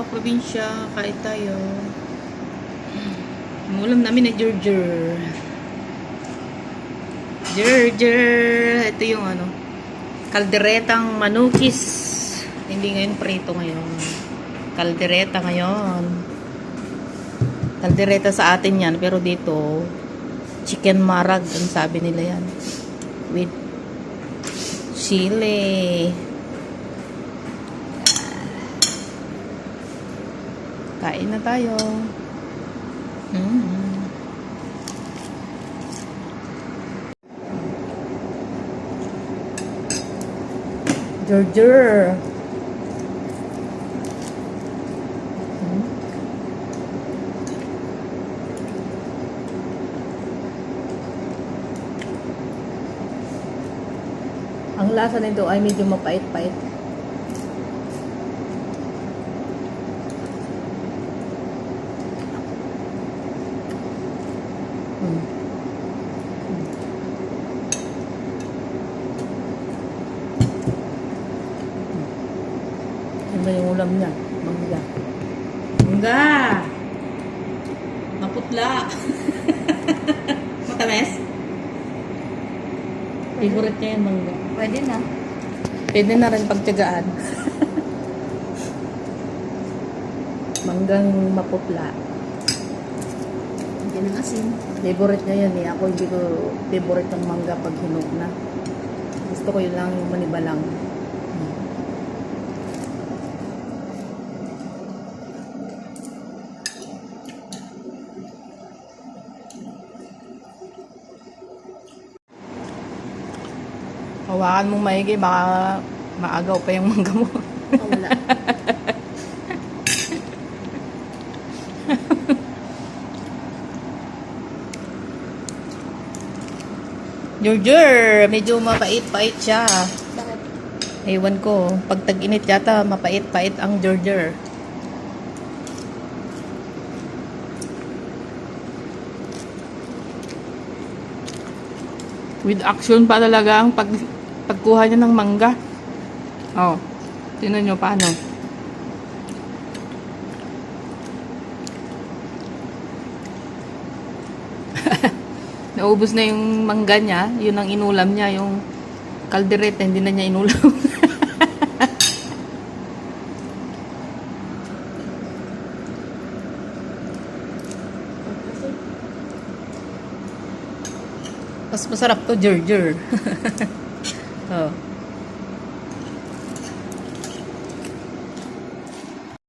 kaprobinsya, kain tayo. Ang ulam namin na Gerger. Gerger. Ito yung ano, kalderetang manukis. Hindi ngayon prito ngayon. Kaldereta ngayon. Kaldereta sa atin yan, pero dito chicken marag ang sabi nila yan. With chili. Kain na tayo. Gerger. Ang lasa nito ay medyo mapait-pait. Ano ba yung ulam niya? Mangga. Mangga! Maputla! Matamis? Favorite niya yung mangga. Pwede na. Pwede na rin pagtyagaan. Manggang maputla. Hindi na asin. Favorite niya yan eh. Ako hindi ko favorite ng mangga pag hinog na. Gusto ko yun lang yung manibalang. Hawakan mong maigi, baka maagaw pa yung mangga mo. Oh, wala. Gerger, medyo mapait-pait siya. Bakit? Ewan ko, pag tag-init yata, mapait-pait ang Gerger. With action pa talaga ang pagkuha niya ng mangga. Oh, tingnan nyo paano. Naubos na yung mangga niya, yun ang inulam niya, yung kaldereta, hindi na niya inulam. Mas masarap to, Gerger. Oh.